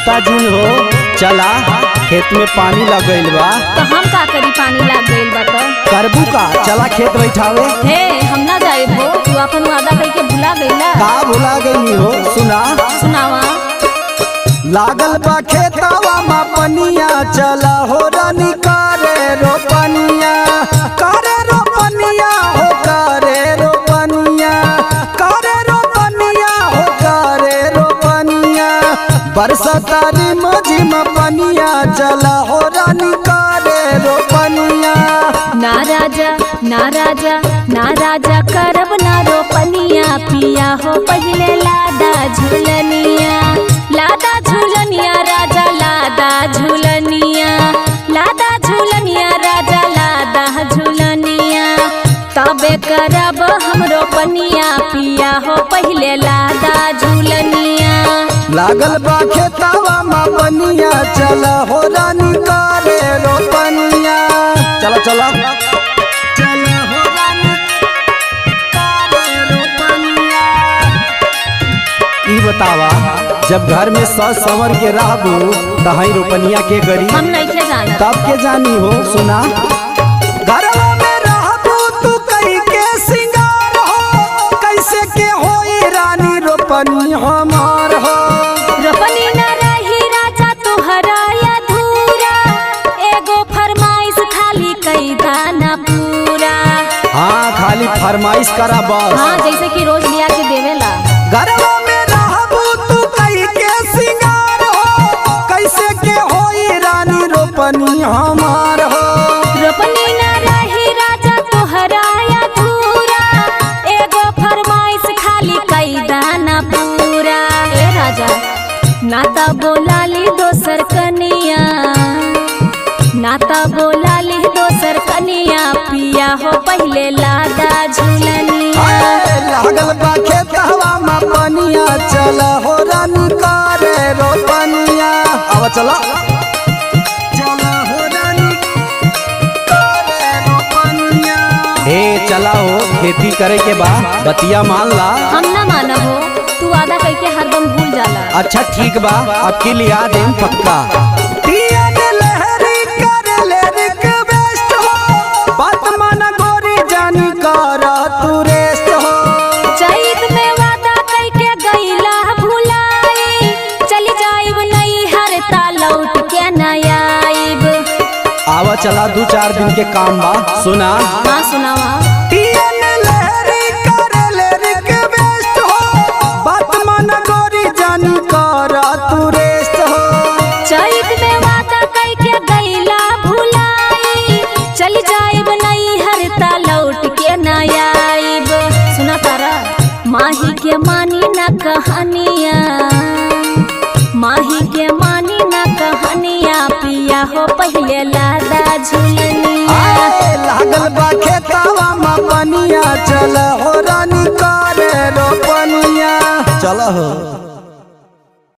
होता जुन हो चला खेत में पानी लग गइल बा। तो हम का करी, पानी लग गइल बा तो करबू का, चला खेत बैठावे। हे हम ना जाए हो, तू अपन वादा करके भुला गइला। का भुला गई हो, सुना सुनावा। लागल बा खेतवा मा पनिया, चला हो रानी करे रोपनिया, करे रोपनिया हो करे रोपनिया, करे रोपनिया हो करे रोपनिया, बरसतारी मझी में पनिया, चला हो रानी करे रोपनिया। ना राजा ना राजा ना राजा करब ना रोपनिया, पिया हो पहले लादा झूलनिया, लादा झूलनिया राजा लादा झूलनिया, लादा झूलनिया राजा लादा झूलनिया, तबे करब हम रोपनिया, पिया हो पहले लादा झूलनिया। लागल बा खेतवा मा पनिया, चला हो रानी करे रोपनिया, चला चला चला हो रानी करे रोपनिया। ई बतावा जब घर में सस संवर के रहबू तहाई रोपनिया के गरी, हम नहीं जाना तब के जानी हो। सुना घरवा में रहबू तू कई के सिंगार हो, कैसे के होई रानी रोपनी हमार हो। रोपनी न रही राजा तुहरा अधूरा, एगो फरमाइश खाली कई दाना पूरा। हाँ खाली फरमाइश करा बस। हाँ जैसे कि रोज लिया के देवेला। घरवा में रहबू तू कई के सिंगार हो, कैसे के होई रानी रोपनी हमार हो। रोपनी न रही राजा तुहरा अधूरा, एगो फरमाइश खाली कई दाना पूरा। ए राजा नाता बोलाली दोसर कनिया, नाता बोलाली दोसर कनिया, पिया हो पहले लादा झूलनिया। लागल बा खेतवा मा पनिया, चला हो रानी करे रोपनिया। अब चला चला हो रानी करे रोपनिया। हे चला हो खेती करे के बा, बतिया मान ला। हम ना माना हो, तू वादा करके हरदम भूल जाला। अच्छा ठीक बा, अब की लिया देम पक्का। बात मन गोरी जानी करा तू रेस्ट हो। चैत में वादा करके गईला भुलाई, चली जाइब नहीं हरता लौट के न आइब। आवा चला 2-4 दिन के काम बा। सुना हाँ सुनावा। बात मन गोरी जानी करा तू रेस्ट हो। चैत में वादा करके गईला भुलाई, चली जाइब नहीं हरता लौट के न आइब। सुना तारा माही के मानी न कहानिया, माही के मानी न कहानिया, पिया हो पहले लादा झूलनिया। लागल बा खेतवा मा पनिया, चल हो रानी करे रोपनिया। चल हो।